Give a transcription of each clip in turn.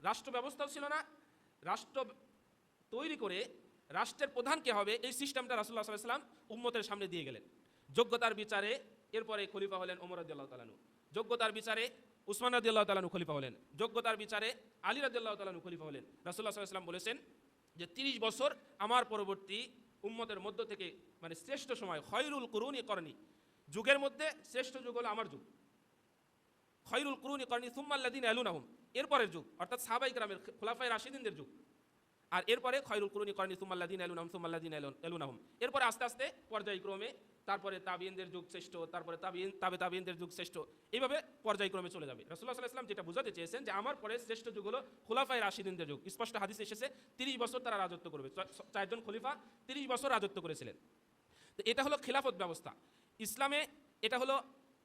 রাষ্ট্র ব্যবস্থাও ছিল না, রাষ্ট্র তৈরি করে রাষ্ট্রের প্রধান কে হবে এই সিস্টেমটা রাসূলুল্লাহ সাল্লাল্লাহু আলাইহি ওয়াসাল্লাম উম্মতের সামনে দিয়ে গেলেন। যোগ্যতার বিচারে এরপরে খলিফা হলেন ওমর রাদিয়াল্লাহু তাআলা আনহু, যোগ্যতার বিচারে উসমান রাদিয়াল্লাহু তাআলা আনহু খলিফা হলেন, যোগ্যতার বিচারে আলী রাদিয়াল্লাহু তাআলা আনহু খলিফা হলেন। রাসূলুল্লাহ সাল্লাল্লাহু আলাইহি ওয়াসাল্লাম বলেছেন যে 30 বছর আমার পরবর্তী উম্মতের মধ্য থেকে মানে শ্রেষ্ঠ সময়, খয়রুল কুরুনি করনি, যুগের মধ্যে শ্রেষ্ঠ যুগ হলো আমার যুগ। খয়রুল কুরুনি করনি সুম্মাল্লাযিনা ইয়ালুনাহুম, এরপরের যুগ অর্থাৎ সাহাবায়ে কেরামের খোলাফায়ে রাশিদিনদের যুগ। আর এরপরে খয়রুল কুরুনি করনি সুম্মাল্লাযিনা ইয়ালুনাহুম সুম্মাল্লাযিনা ইয়ালুনাহুম, এরপরে আস্তে আস্তে পর্যায়ক্রমে তারপরে তাবিঈনদের যুগ শ্রেষ্ঠ, তারপরে তাবিঈনদের যুগ শ্রেষ্ঠ, এইভাবে পর্যায়ক্রমে চলে যাবে। রাসূলুল্লাহ সাল্লাল্লাহু আলাইহি ওয়াসাল্লাম যেটা বোঝাতে চেয়েছেন যে আমার পরে শ্রেষ্ঠ যুগ হলো খোলাফায়ে রাশিদিনদের যুগ। স্পষ্ট হাদিসে এসেছে 30 বছর তারা রাজত্ব করবে, 4জন খলিফা 30 বছর রাজত্ব করেছিলেন। তো এটা হলো খিলাফত ব্যবস্থা ইসলামে। এটা হলো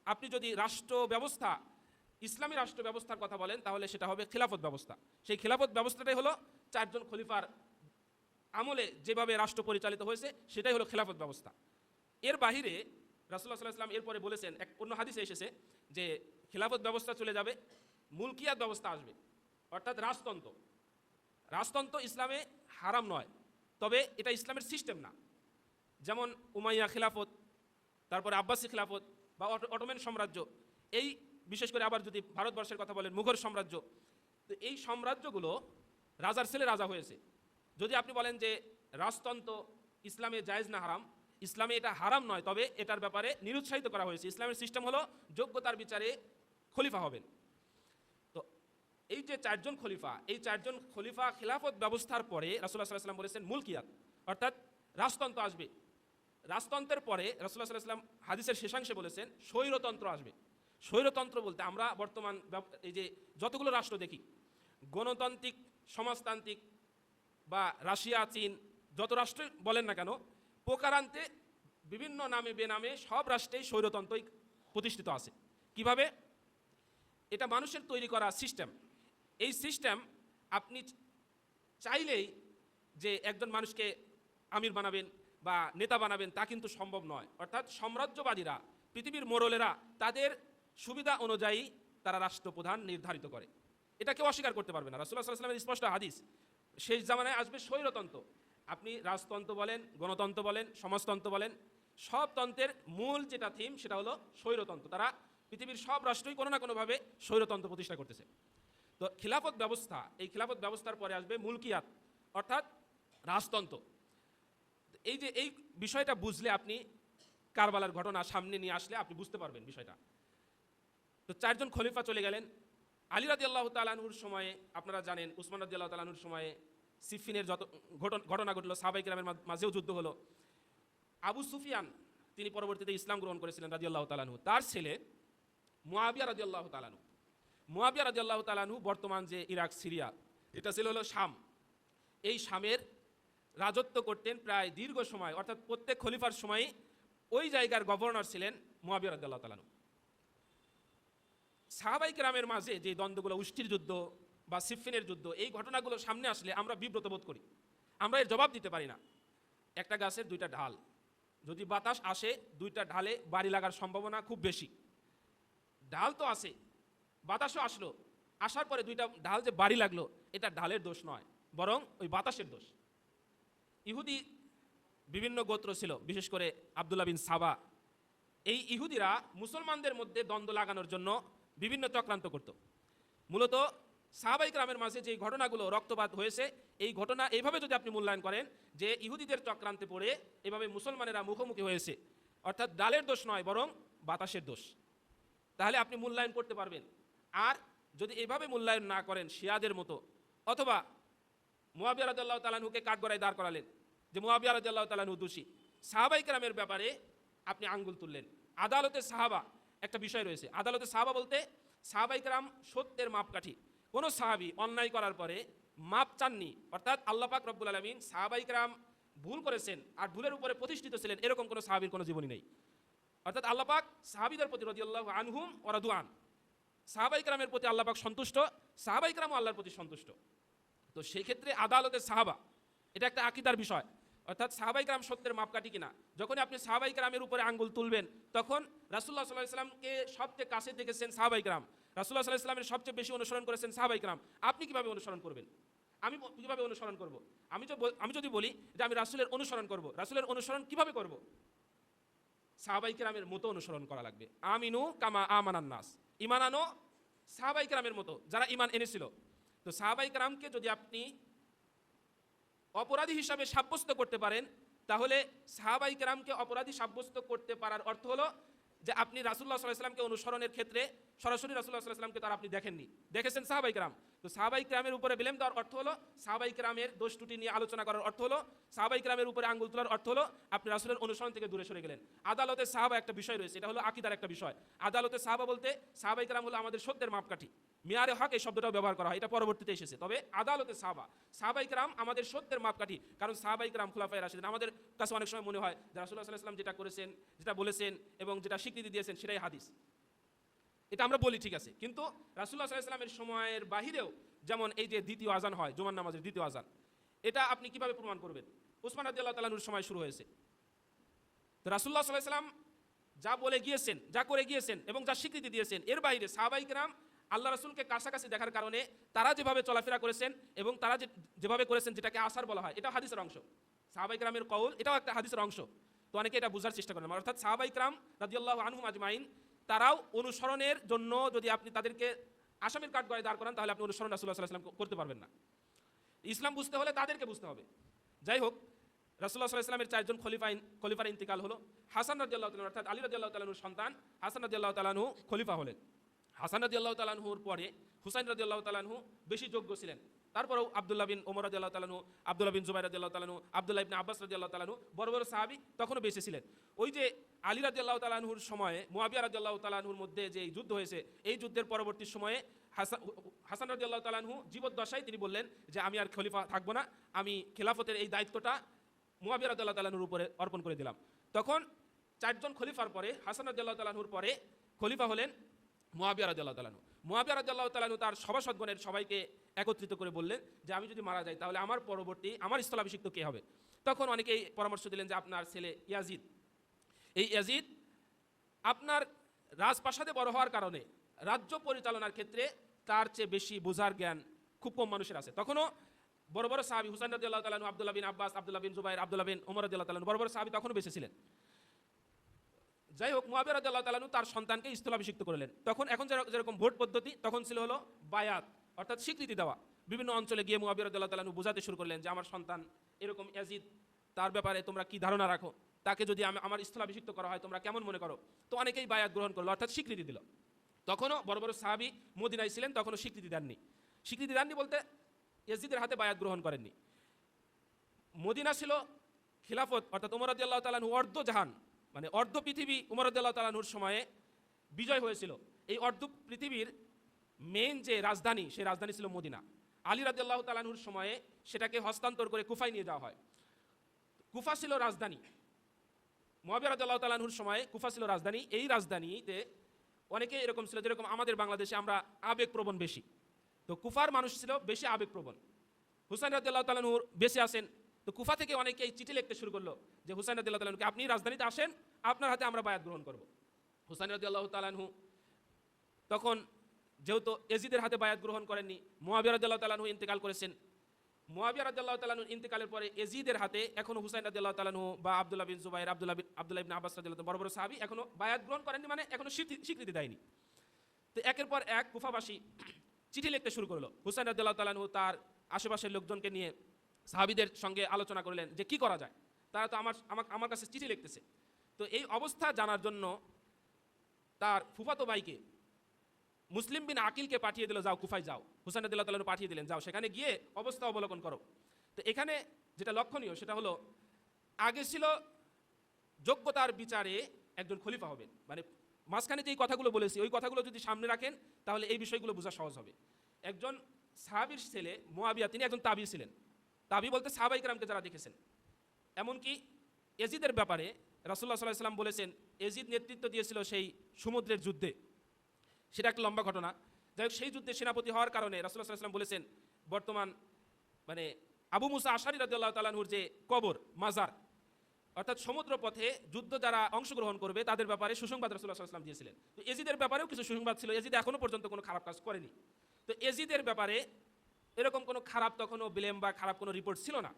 আপনি যদি রাষ্ট্র ব্যবস্থা, ইসলামী রাষ্ট্র ব্যবস্থার কথা বলেন তাহলে সেটা হবে খিলাফত ব্যবস্থা। সেই খিলাফত ব্যবস্থাটাই হলো 4জন খলিফার আমলে যেভাবে রাষ্ট্র পরিচালিত হয়েছে সেটাই হলো খিলাফত ব্যবস্থা। এর বাহিরে রাসূলুল্লাহ সাল্লাল্লাহু আলাইহি ওয়াসাল্লাম এরপরে বলেছেন, এক অন্য হাদিসে এসেছে যে খিলাফত ব্যবস্থা চলে যাবে, মুলকিয়াত ব্যবস্থা আসবে, অর্থাৎ রাজতন্ত্র। রাজতন্ত্র ইসলামে হারাম নয়, তবে এটা ইসলামের সিস্টেম না। যেমন উমাইয়া খিলাফত, তারপরে আব্বাসী খিলাফত বা অটোমান সাম্রাজ্য, এই বিশেষ করে আবার যদি ভারতবর্ষের কথা বলেন মুঘল সাম্রাজ্য, তো এই সাম্রাজ্যগুলো রাজার ছেলে রাজা হয়েছে। যদি আপনি বলেন যে রাজতন্ত্র ইসলামে জায়েজ না হারাম, ইসলামে এটা হারাম নয়, তবে এটার ব্যাপারে নিরুৎসাহিত করা হয়েছে। ইসলামের সিস্টেম হলো যোগ্যতার বিচারে খলিফা হবেন। তো এই যে 4জন খলিফা, এই 4জন খলিফা খিলাফত ব্যবস্থার পরে রাসূলুল্লাহ সাল্লাল্লাহু আলাইহি ওয়াসাল্লাম বলেছেন মুলকিয়াত, অর্থাৎ রাজতন্ত্র আসবে। রাজতন্ত্রের পরে রাসূলুল্লাহ সাল্লাল্লাহু আলাইহি ওয়াসাল্লাম হাদিসের শেষাংশে বলেছেন স্বৈরতন্ত্র আসবে। স্বৈরতন্ত্র বলতে আমরা বর্তমান এই যে যতগুলো রাষ্ট্র দেখি, গণতান্ত্রিক, সমাজতান্ত্রিক বা রাশিয়া, চীন, যত রাষ্ট্র বলেন না কেন, প্রকারান্তে বিভিন্ন নামে বেনামে সব রাষ্ট্রেই স্বৈরতন্ত্রই প্রতিষ্ঠিত আছে। কিভাবে? এটা মানুষের তৈরি করা সিস্টেম। এই সিস্টেম আপনি চাইলেই যে একজন মানুষকে আমির বানাবেন বা নেতা বানাবেন তা কিন্তু সম্ভব নয়। অর্থাৎ সাম্রাজ্যবাদীরা, পৃথিবীর মোড়লেরা তাদের সুবিধা অনুযায়ী তারা রাষ্ট্রপ্রধান নির্ধারিত করে, এটা কেউ অস্বীকার করতে পারবে না। রাসূলুল্লাহ সাল্লাল্লাহু আলাইহি ওয়াসাল্লামের স্পষ্ট হাদিস, শেষ জামানায় আসবে স্বৈরতন্ত্র। আপনি রাজতন্ত্র বলেন, গণতন্ত্র বলেন, সমাজতন্ত্র বলেন, সব তন্ত্রের মূল যেটা থিম সেটা হলো স্বৈরতন্ত্র। তারা পৃথিবীর সব রাষ্ট্রই কোনো না কোনোভাবে স্বৈরতন্ত্র প্রতিষ্ঠা করতেছে। তো খিলাফত ব্যবস্থা, এই খিলাফত ব্যবস্থার পরে আসবে মুলকিয়াত, অর্থাৎ রাজতন্ত্র। এই যে এই বিষয়টা বুঝলে আপনি কারবালার ঘটনা সামনে নিয়ে আসলে আপনি বুঝতে পারবেন বিষয়টা। তো 4জন খলিফা চলে গেলেন। আলী রাদিয়াল্লাহু তাআলা আনহুর সময়ে আপনারা জানেন, উসমান রাদিয়াল্লাহু তাআলা আনহুর সময়ে সিফিনের যত ঘটনা ঘটলো, সাহাবায়ে কেরামের মাঝেও যুদ্ধ হলো। আবু সুফিয়ান তিনি পরবর্তীতে ইসলাম গ্রহণ করেছিলেন রাদিয়াল্লাহু তাআলা আনহু, তার ছেলে মুআবিয়া রাদিয়াল্লাহু তাআলা আনহু। মুআবিয়া রাদিয়াল্লাহু তাআলা আনহু বর্তমান যে ইরাক, সিরিয়া, এটা ছিল হলো শাম। এই শামের রাজত্ব করতেন প্রায় দীর্ঘ সময়, অর্থাৎ প্রত্যেক খলিফার সময়ই ওই জায়গার গভর্নর ছিলেন মুআবিয়া রাদিয়াল্লাহু তাআলা আনহু। সাহাবায়ে কেরামের মাঝে যে দ্বন্দ্বগুলো, উষ্টির যুদ্ধ বা সিফিনের যুদ্ধ, এই ঘটনাগুলো সামনে আসলে আমরা বিব্রত বোধ করি, আমরা এর জবাব দিতে পারি না। একটা গাছের 2টা ঢাল, যদি বাতাস আসে 2টা ঢালে বাড়ি লাগার সম্ভাবনা খুব বেশি। ঢাল তো আসে, বাতাসও আসলো, আসার পরে 2টা ঢাল যে বাড়ি লাগলো, এটা ঢালের দোষ নয়, বরং ওই বাতাসের দোষ। ইহুদি বিভিন্ন গোত্র ছিল, বিশেষ করে আব্দুল্লাহ বিন সাবা। এই ইহুদিরা মুসলমানদের মধ্যে দ্বন্দ্ব লাগানোর জন্য বিভিন্ন চক্রান্ত করত। মূলত সাহাবায়ে কেরামের মাঝে যে ঘটনাগুলো রক্তপাত হয়েছে, এই ঘটনা এইভাবে যদি আপনি মূল্যায়ন করেন যে ইহুদিদের চক্রান্তে পড়ে এভাবে মুসলমানেরা মুখোমুখি হয়েছে, অর্থাৎ ডালের দোষ নয় বরং বাতাসের দোষ, তাহলে আপনি মূল্যায়ন করতে পারবেন। আর যদি এইভাবে মূল্যায়ন না করেন শিয়াদের মতো, অথবা মুআবিয়া রাদিয়াল্লাহু তাআলা আনহুকে কাঠগড়ায় দাঁড় করালেন যে মুআবিয়া রাদিয়াল্লাহু তাআলা আনহু দোষী, সাহাবায়ে কেরামের ব্যাপারে আপনি আঙ্গুল তুললেন। আদালতে সাহাবা একটা বিষয় রয়েছে। আদালতে সাহাবা বলতে সাহাবায়ে কেরাম সত্যের মাপকাঠি। কোনো সাহাবী অন্যায় করার পরে মাপ চাননি, অর্থাৎ আল্লাহ পাক রব্বুল আলামিন সাহাবায়ে কেরাম ভুল করেছেন আর ভুলের উপরে প্রতিষ্ঠিত ছিলেন, এরকম কোনো সাহাবীর কোনো জীবনী নেই। অর্থাৎ আল্লাহ পাক সাহাবীদের প্রতি রাদিয়াল্লাহু আনহুম ওয়া রাদুআন, সাহাবায়ে কেরামের প্রতি আল্লাহ পাক সন্তুষ্ট, সাহাবায়ে কেরামও আল্লাহর প্রতি সন্তুষ্ট। তো সেই ক্ষেত্রে আদালতে সাহাবা এটা একটা আকীদার বিষয়, অর্থাৎ সাহাবায়ে কেরাম সত্যের মাপকাঠি কিনা। যখন আপনি সাহাবায়ে কেরামের উপরে আঙ্গুল তুলবেন, তখন রাসূলুল্লাহ সাল্লাল্লাহু আলাইহি ওয়াসাল্লামকে সবচেয়ে কাছে দেখেছেন সাহাবায়ে কেরাম, রাসূলুল্লাহ সাল্লাল্লাহু আলাইহি ওয়াসাল্লামের সবচেয়ে বেশি অনুসরণ করেছেন সাহাবায়ে কেরাম, আপনি কিভাবে অনুসরণ করবেন? আমি কিভাবে অনুসরণ করব? আমি যদি বলি যে আমি রাসূলের অনুসরণ করব, রাসূলের অনুসরণ কিভাবে করব? সাহাবায়ে কেরামের মতো অনুসরণ করা লাগবে। আমিনু কামা আমানান নাস, ঈমান আনো সাহাবায়ে কেরামের মতো যারা ঈমান এনেছিল। তো সাহাবায়ে কেরামকে যদি আপনি অপরাধী হিসাবে সাব্যস্ত করতে পারেন, তাহলে সাহাবায়ে কেরামকে অপরাধী সাব্যস্ত করতে পারার অর্থ হলো যে আপনি রাসূলুল্লাহ সাল্লাল্লাহু আলাইহি ওয়াসাল্লামকে অনুসরণের ক্ষেত্রে সরাসরি রাসূলুল্লাহ সাল্লাল্লাহু আলাইহি ওয়াসাল্লামকে তার আপনি দেখেননি, দেখেছেন সাহাবায়ে কেরাম। তো সাহাবায়ে কেরামের উপরে ব্লেম দেওয়ার অর্থ হলো, সাহাবায়ে কেরামের দোষ ত্রুটি নিয়ে আলোচনা করার অর্থ হলো, সাহাবায়ে কেরামের উপরে আঙ্গুল তোলার অর্থ হলো আপনি রাসূলের অনুসরণ থেকে দূরে সরে গেলেন। আদালতে সাহাবা একটা বিষয় রয়েছে, এটা হলো আকীদার একটা বিষয়। আদালতে সাহাবা বলতে সাহাবায়ে কেরাম হলো আমাদের সত্যের মাপকাঠি। মিয়ারে হক এই শব্দটাও ব্যবহার করা হয়, এটা পরবর্তীতে এসেছে। তবে আদালতে সাহাবায়ে কেরাম আমাদের সত্যের মাপকাঠি, কারণ সাহাবায়ে কেরাম খুলাফায়ে রাশিদিন। আমাদের কাছে অনেক সময় মনে হয় যে রাসূলুল্লাহ সাল্লাল্লাহু আলাইহি ওয়াসাল্লাম যেটা করেছেন, যেটা বলেছেন এবং যেটা স্বীকৃতি দিয়েছেন সেটাই হাদিস, এটা আমরা বলি ঠিক আছে। কিন্তু রাসূলুল্লাহ সাল্লাল্লাহু আলাইহি ওয়াসাল্লামের সময়ের বাহিরেও, যেমন এই যে দ্বিতীয় আজান হয়, জুমার নামাজের দ্বিতীয় আজান, এটা আপনি কিভাবে প্রমাণ করবেন? উসমান রাদিয়াল্লাহু তাআলা আনহুর সময় শুরু হয়েছে। তো রাসূলুল্লাহ সাল্লাল্লাহু আলাইহি ওয়াসাল্লাম যা বলে গিয়েছেন, যা করে গিয়েছেন এবং যা স্বীকৃতি দিয়েছেন, এর বাইরে সাহাবায়ে কেরাম আল্লাহ রাসূলকে কাছাকাছি দেখার কারণে তারা যেভাবে চলাফেরা করেছেন এবং তারা যেভাবে করেছেন, যেটাকে আসার বলা হয়, এটা হাদিসের অংশ। সাহাবায়ে কেরামের কওল এটাও একটা হাদিসের অংশ। তো অনেকে এটা বোঝার চেষ্টা করেন, অর্থাৎ সাহাবায়ে কেরাম রাদিয়াল্লাহু আনহুম আজমাইন তারাও অনুসরণের জন্য যদি আপনি তাদেরকে আসামির কাঠগড়ায় দাঁড় করান, তাহলে আপনি অনুসরণ রাসূলুল্লাহ সাল্লাল্লাহু আলাইহি ওয়াসাল্লাম করতে পারবেন না। ইসলাম বুঝতে হলে তাদেরকে বুঝতে হবে। যাই হোক, রাসূলুল্লাহ সাল্লাল্লাহু আলাইহি ওয়াসাল্লামের চারজন খলিফার ইন্তিকাল হলো। হাসান রাদিয়াল্লাহু তাআলা অর্থাৎ আলী রাদিয়াল্লাহু তাআলার সন্তান হাসান রাদিয়াল্লাহু তাআলা খলিফা হলেন। হাসান রাদিয়াল্লাহু তাআলার পরে হুসাইন রাদিয়াল্লাহু তাআলা বেশি যোগ্য ছিলেন। তারপরেও আব্দুল্লাহ বিন ওমর রাদিয়াল্লাহু তাআলা, আব্দুল্লাহ বিন জুবাইর রাদিয়াল্লাহু তাআলা, আব্দুল্লাহ ইবনে আব্বাস রাদিয়াল্লাহু তাআলা, বড় বড় সাহাবী তখনও বেঁচে ছিলেন। ওই যে আলী রাদিয়াল্লাহু তাআলার সময়ে মুয়াবিয়া রাদিয়াল্লাহু তাআলার মধ্যে যে যুদ্ধ হয়েছে, এই যুদ্ধের পরবর্তী সময়ে হাসান রাদিয়াল্লাহু তাআলা জীবদ্দশায় তিনি বললেন যে আমি আর খলিফা থাকবো না, আমি খেলাফতের এই দায়িত্বটা মুয়াবিয়া রাদিয়াল্লাহু তাআলার উপরে অর্পণ করে দিলাম। তখন চারজন খলিফার পরে হাসান রাদিয়াল্লাহু তাআলার পরে খলিফা হলেন মুয়াবিয়া রাদিয়াল্লাহু তাআলা। মুয়াবিয়া রাদিয়াল্লাহু তাআলা তার সভাসদগণের সবাইকে একত্রিত করে বললেন যে আমি যদি মারা যাই তাহলে আমার পরবর্তী আমার স্থলাভিষিক্ত কে হবে? তখন অনেকেই পরামর্শ দিলেন যে আপনার ছেলে ইয়াজিদ, এই ইয়াজিদ আপনার রাজপ্রাসাদে বড় হওয়ার কারণে রাজ্য পরিচালনার ক্ষেত্রে তার চেয়ে বেশি বোঝার জ্ঞান খুব কম মানুষের আছে। তখনও বড় বড় সাহাবী হুসাইন রাদিয়াল্লাহু তাআলা, আব্দুল্লাহ বিন আব্বাস, আব্দুল্লাহ বিন জুবাইর, আব্দুল্লাহ বিন ওমর রাদিয়াল্লাহু তাআলা, বড় বড় সাহাবী তখনও বেঁচে ছিলেন। যাই হোক, মুয়াবিয়া রাদিয়াল্লাহু তাআলা তার সন্তানকে স্থলাভিষিক্ত করলেন। তখন এখন যেরকম ভোট পদ্ধতি, তখন ছিল হলো বায়াত, অর্থাৎ স্বীকৃতি দেওয়া। বিভিন্ন অঞ্চলে গিয়ে মুয়াবিয়া রাদিয়াল্লাহু তাআলা বোঝাতে শুরু করলেন যে আমার সন্তান এরকম ইয়াজিদ, তার ব্যাপারে তোমরা কি ধারণা রাখো, তাকে যদি আমার স্থলাভিষিক্ত করা হয় তোমরা কেমন মনে করো? তো অনেকেই বায়াত গ্রহণ করলো, অর্থাৎ স্বীকৃতি দিল। তখনও বড় বড় সাহাবী মদিনায় ছিলেন, তখনও স্বীকৃতি দেননি বলতে ইয়াজিদের হাতে বায়াত গ্রহণ করেননি। মদিনা ছিল খিলাফত, অর্থাৎ ওমর রাদিয়াল্লাহু তাআলা অর্ধ জাহান, মানে অর্ধ পৃথিবী ওমর রাদিয়াল্লাহু তাআলার সময়ে বিজয় হয়েছিল। এই অর্ধ পৃথিবীর মেইন যে রাজধানী, সেই রাজধানী ছিল মদিনা। আলী রাদিয়াল্লাহু তাআলার সময়ে সেটাকে হস্তান্তর করে কুফায় নিয়ে যাওয়া হয়। কুফা ছিল রাজধানী। মুয়াবিয়া রাদিয়াল্লাহু তাআলার সময়ে কুফা ছিল রাজধানী। এই রাজধানীতে অনেকে এরকম ছিল, যেরকম আমাদের বাংলাদেশে আমরা আবেগপ্রবণ বেশি, তো কুফার মানুষ ছিল বেশি আবেগপ্রবণ। হুসাইন রাদিয়াল্লাহু তাআলা বেঁচে আছেন, তো কুফা থেকে অনেকেই চিঠি লিখতে শুরু করলো যে হুসাইন রাদিয়াল্লাহু তাআলাকে আপনি রাজধানীতে আসেন, আপনার হাতে আমরা বায়াত গ্রহণ করব। হুসাইন রাদিয়াল্লাহু তাআলা তখন যেহেতু ইয়াজিদের হাতে বায়াত গ্রহণ করেননি, মুয়াবিয়া রাদিয়াল্লাহু তাআলা ইন্তেকাল করেছেন। মুয়াবিয়া রাদিয়াল্লাহু তাআলা ইন্তেকালের পরে ইয়াজিদের হাতে এখনো হুসাইন রাদিয়াল্লাহু তাআলা বা আব্দুল্লাহ বিন জুবাইর, আব্দুল্লাহ ইবনে আব্বাস রাদিয়াল্লাহু বড় বড় সাহাবী এখনো বায়াত গ্রহণ করেননি, মানে এখনো স্বীকৃতি দেয়নি। তো একের পর এক কুফাবাসী চিঠি লিখতে শুরু করলো। হুসাইন রাদিয়াল্লাহু তাআলা তার আশেপাশের লোকজনকে নিয়ে সাহাবীদের সঙ্গে আলোচনা করলেন যে কি করা যায়, তারা তো আমার কাছে চিঠি লিখতেছে। তো এই অবস্থা জানার জন্য তার ফুফাতো ভাইকে মুসলিম বিন আকিলকে পাঠিয়ে দিল, যাও কুফায় যাও। হুসাইন রাদিয়াল্লাহু তাআলা পাঠিয়ে দিলেন, যাও সেখানে গিয়ে অবস্থা অবলোকন করো। তো এখানে যেটা লক্ষণীয় সেটা হলো, আগে ছিল যোগ্যতার বিচারে একজন খলিফা হবেন, মানে মাঝখানে যে কথাগুলো বলেছি ওই কথাগুলো যদি সামনে রাখেন তাহলে এই বিষয়গুলো বোঝা সহজ হবে। একজন সাহাবীর ছেলে মুয়াবিয়া, তিনি একজন তাবী ছিলেন। তাবী বলতে সাহাবায়ে কেরামকে যারা দেখেছেন। এমনকি ইয়াজিদের ব্যাপারে রাসূলুল্লাহ সাল্লাল্লাহু আলাইহি ওয়াসাল্লাম বলেছেন, ইয়াজিদ নেতৃত্ব দিয়েছিল সেই সমুদ্রের যুদ্ধে, সেটা একটা লম্বা ঘটনা। যাই হোক, সেই যুদ্ধে সেনাপতি হওয়ার কারণে রাসূলুল্লাহ সাল্লাল্লাহু আলাইহি ওয়াসাল্লাম বলেছেন, বর্তমান মানে আবু মুসা আশআরী রাদিয়াল্লাহু তাআলা আনহুর যে কবর মাজার, অর্থাৎ সমুদ্র পথে যুদ্ধ যারা অংশগ্রহণ করবে তাদের ব্যাপারে সুসংবাদ রাসূলুল্লাহ সাল্লাল্লাহু আলাইহি ওয়াসাল্লাম দিয়েছিলেন। তো এজিদের ব্যাপারেও কিছু সুসংবাদ ছিল। এজিদ এখনো পর্যন্ত কোনো খারাপ কাজ করেনি। তো এজিদের ব্যাপারে এরকম কোনো খারাপ তখনও ব্লেম বা খারাপ কোনো রিপোর্ট ছিল না।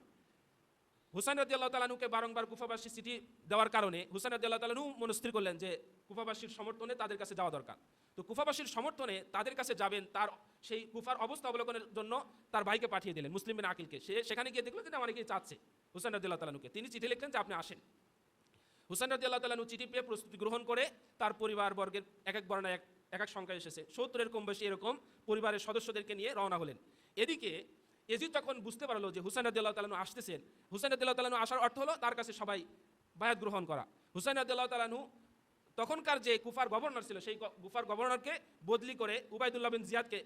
হুসাইন রাদিয়াল্লাহু তাআলা আনহুকে বারংবার কুফাবাসী চিঠি দেওয়ার কারণে হুসাইন রাদিয়াল্লাহু তাআলা আনহু মনস্থির করলেন যে কুফাবাসীর সমর্থনে তাদের কাছে যাওয়া দরকার। তো কুফাবাসীর সমর্থনে তাদের কাছে যাবেন, তার সেই কুফার অবস্থা অবলোকনের জন্য তার ভাইকে পাঠিয়ে দিলেন, মুসলিম বিন আকিলকে। সে সেখানে গিয়ে দেখলো যে অনেকেই চাচ্ছে হুসাইন রাদিয়াল্লাহু তাআলা আনহুকে। তিনি চিঠি লিখলেন যে আপনি আসেন। হুসাইন রাদিয়াল্লাহু তাআলা আনহু চিঠি পেয়ে প্রস্তুতি গ্রহণ করে তার পরিবারবর্গের এক এক বর্ণায় এক এক সংখ্যা এসেছে, 70-এর কম বেশি এরকম পরিবারের সদস্যদেরকে নিয়ে রওনা হলেন। এদিকে এজিদ যখন বুঝতে পারলো যে হুসাইন রাদিয়াল্লাহু তাআলা আনহু আসতেছেন, হুসাইন রাদিয়াল্লাহু তাআলা আনহু আসার অর্থ হলো তার কাছে সবাই বায়াত গ্রহণ করা। হুসাইন রাদিয়াল্লাহু তাআলা আনহু তখনকার যে কুফার গভর্নর ছিল সেই কুফার গভর্নরকে বদলি করে উবাইদুল্লাহ বিন জিয়াদকে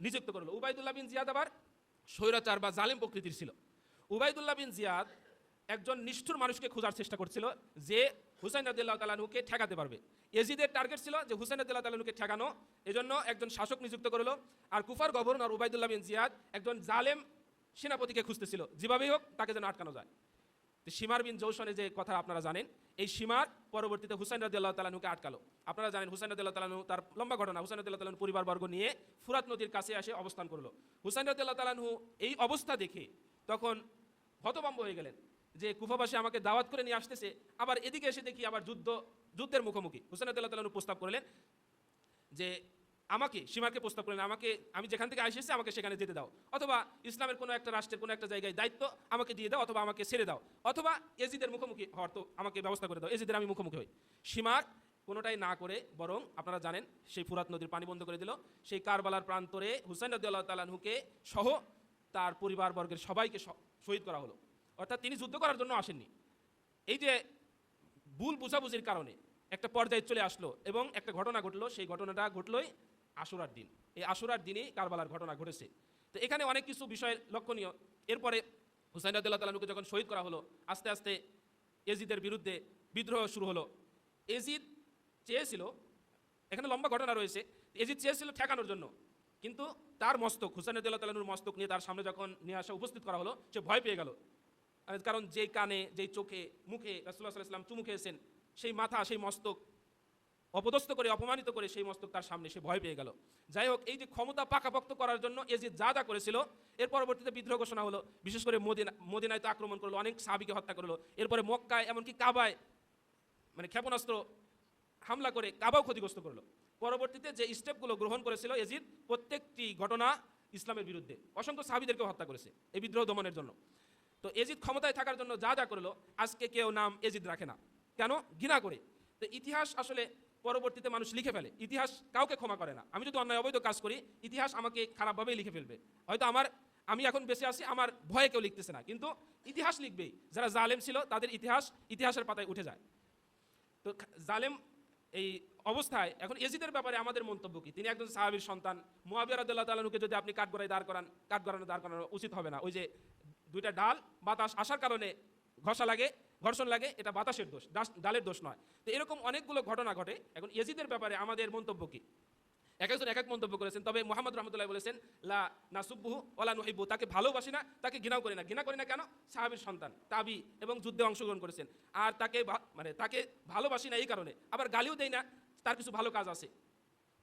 নিযুক্ত করলো। উবাইদুল্লাহ বিন জিয়াদ আবার স্বৈরাচার বা জালেম প্রকৃতির ছিল। উবাইদুল্লাহ বিন জিয়াদ একজন নিষ্ঠুর মানুষকে খোঁজার চেষ্টা করছিল যে হুসাইন রাদিয়াল্লাহু তাআলা আনহুকে ঠেকাতে পারবে। এজিদের টার্গেট ছিল যে হুসাইন রাদিয়াল্লাহু তাআলা আনহুকে ঠেকানো, এজন্য একজন শাসক নিযুক্ত করলো। আর কুফার গভর্নর উবাইদুল্লাহ বিন জিয়াদ একজন জালেম সেনাপতিকে খুঁজতেছিল, যেভাবেই হোক তাকে যেন আটকানো যায়। তো শিমার বিন জৌশনে যে কথা আপনারা জানেন, এই শিমার পরবর্তীতে হুসাইন রাদিয়াল্লাহু তাআলা আনহুকে আটকালো। আপনারা জানেন হুসাইন রাদিয়াল্লাহু তাআলা আনহু, তার লম্বা ঘটনা, হুসাইন রাদিয়াল্লাহু তাআলা আনহু পরিবারবর্গ নিয়ে ফুরাত নদীর কাছে এসে অবস্থান করলো। হুসাইন রাদিয়াল্লাহু তাআলা আনহু এই অবস্থা দেখে তখন হতভম্ব হয়ে গেলেন যে কুফাবাসী আমাকে দাওয়াত করে নিয়ে আসতেছে, আবার এদিকে এসে দেখি আবার যুদ্ধের মুখোমুখি। হুসাইন রাদিয়াল্লাহু তাআলা আনহু প্রস্তাব করলেন যে আমাকে, সীমাকে প্রস্তাব করলেন, আমি যেখান থেকে এসেছি আমাকে সেখানে যেতে দাও, অথবা ইসলামের কোনো একটা রাষ্ট্রের কোনো একটা জায়গায় দায়িত্ব আমাকে দিয়ে দাও, অথবা আমাকে ছেড়ে দাও, অথবা এজিদের মুখোমুখি হওয়ার তো আমাকে ব্যবস্থা করে দাও, এজিদের আমি মুখোমুখি হই। সীমার কোনোটাই না করে বরং আপনারা জানেন সেই ফুরাত নদীর পানি বন্ধ করে দিল। সেই কারবালার প্রান্তরে হুসাইন রাদিয়াল্লাহু তাআলা আনহুকে সহ তার পরিবারবর্গের সবাইকে শহীদ করা হলো। অর্থাৎ তিনি যুদ্ধ করার জন্য আসেননি। এই যে ভুল বুঝাবুঝির কারণে একটা পর্যায়ে চলে আসলো এবং একটা ঘটনা ঘটলো, সেই ঘটনাটা ঘটলোই আশুরার দিন। এই আশুরার দিনেই কারবালার ঘটনা ঘটেছে। তো এখানে অনেক কিছু বিষয় লক্ষণীয়। এরপরে হুসাইন রাদিয়াল্লাহু তাআলা আনহুকে যখন শহীদ করা হলো, আস্তে আস্তে এজিদের বিরুদ্ধে বিদ্রোহ শুরু হলো। এজিদ চেয়েছিল, এখানে লম্বা ঘটনা রয়েছে, এজিদ চেয়েছিল ঠেকানোর জন্য, কিন্তু তার মস্তক, হুসাইন রাদিয়াল্লাহু তাআলা আনহুর মস্তক নিয়ে তার সামনে যখন নিয়ে আসা উপস্থিত করা হলো, সে ভয় পেয়ে গেল। কারণ যেই কানে, যেই চোখে, মুখে রাসূলুল্লাহ সাল্লাল্লাহু আলাইহি ওয়াসাল্লাম চুমু খেয়েছেন, সেই মাথা, সেই মস্তক অপদস্থ করে, অপমানিত করে সেই মস্তক তার সামনে, সে ভয় পেয়ে গেল। যাই হোক, এই যে ক্ষমতা পাকাপোক্ত করার জন্য এজিদ যা যা করেছিল, এর পরবর্তীতে বিদ্রোহ ঘোষণা হলো। বিশেষ করে মদিনায় তো আক্রমণ করলো, অনেক সাহাবীকে হত্যা করলো। এরপরে মক্কায়, এমনকি কাবায় মানে ক্ষেপণাস্ত্র হামলা করে কাবাও ক্ষতিগ্রস্ত করলো। পরবর্তীতে যে স্টেপগুলো গ্রহণ করেছিল এজিদ, প্রত্যেকটি ঘটনা ইসলামের বিরুদ্ধে, অসংখ্য সাহাবীদেরকে হত্যা করেছে এই বিদ্রোহ দমনের জন্য। তো এজিদ ক্ষমতায় থাকার জন্য যা যা করলো, আজকে কেউ নাম এজিদ রাখে না, কেন? ঘৃণা করে। তো ইতিহাস আসলে পরবর্তীতে মানুষ লিখে ফেলে, ইতিহাস কাউকে ক্ষমা করে না। আমি যদি অন্যায় অবৈধ কাজ করি, ইতিহাস আমাকে খারাপভাবেই লিখে ফেলবে। হয়তো আমি এখন বেঁচে আছি, আমার ভয়ে কেউ লিখতেছে না, কিন্তু ইতিহাস লিখবেই। যারা জালেম ছিল তাদের ইতিহাসের পাতায় উঠে যায়। তো জালেম এই অবস্থায় এখন এজিদের ব্যাপারে আমাদের মন্তব্য কি? তিনি একজন সাহাবীর সন্তান। মুআবিয়া রাদিয়াল্লাহু তাআলা আনহুকে যদি আপনি কাঠগড়ায় দাঁড় করানো উচিত হবে না। ওই যে দুইটা ডাল বাতাস আসার কারণে ঘর্ষণ লাগে, এটা বাতাসের দোষ, ডালের দোষ নয়। তো এরকম অনেকগুলো ঘটনা ঘটে। এখন এজিদের ব্যাপারে আমাদের মন্তব্য কি? এক একজন এক এক মন্তব্য করেছেন। তবে মুহাম্মদ রাহমাতুল্লাহ বলেছেন, লা নাসুব্বুহু ওয়ালা নুহিব্বু, তাকে ভালোবাসি না, তাকে ঘৃণাও করি না। ঘৃণা করি না কেন? সাহাবীর সন্তান, তাবি এবং যুদ্ধে অংশগ্রহণ করেছেন। আর তাকে ভালোবাসি না এই কারণে, আবার গালিও দেই না, তার কিছু ভালো কাজ আছে।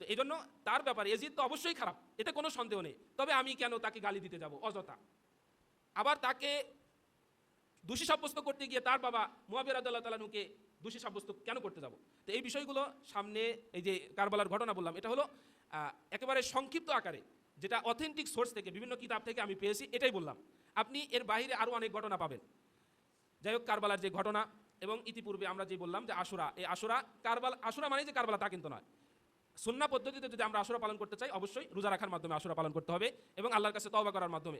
তো এই জন্য তার ব্যাপারে এজিদ তো অবশ্যই খারাপ, এতে কোনো সন্দেহ নেই। তবে আমি কেন তাকে গালি দিতে যাব অযথা? আবার তাকে দোষী সাব্যস্ত করতে গিয়ে তার বাবা মুআবিয়া রাদিয়াল্লাহু তাআলা আনহুকে দোষী সাব্যস্ত কেন করতে যাব? তো এই বিষয়গুলো সামনে, এই যে কারবালার ঘটনা বললাম, এটা হলো একেবারে সংক্ষিপ্ত আকারে, যেটা অথেন্টিক সোর্স থেকে, বিভিন্ন কিতাব থেকে আমি পেয়েছি, এটাই বললাম। আপনি এর বাইরে আরও অনেক ঘটনা পাবেন। যাই হোক, কারবালার যে ঘটনা, এবং ইতিপূর্বে আমরা যে বললাম যে আশুরা, এই আশুরা মানে যে কারবালা তা কিন্তু নয়। সুন্নাহ পদ্ধতিতে যদি আমরা আশুরা পালন করতে চাই, অবশ্যই রোজা রাখার মাধ্যমে আশুরা পালন করতে হবে এবং আল্লাহর কাছে তওবা করার মাধ্যমে।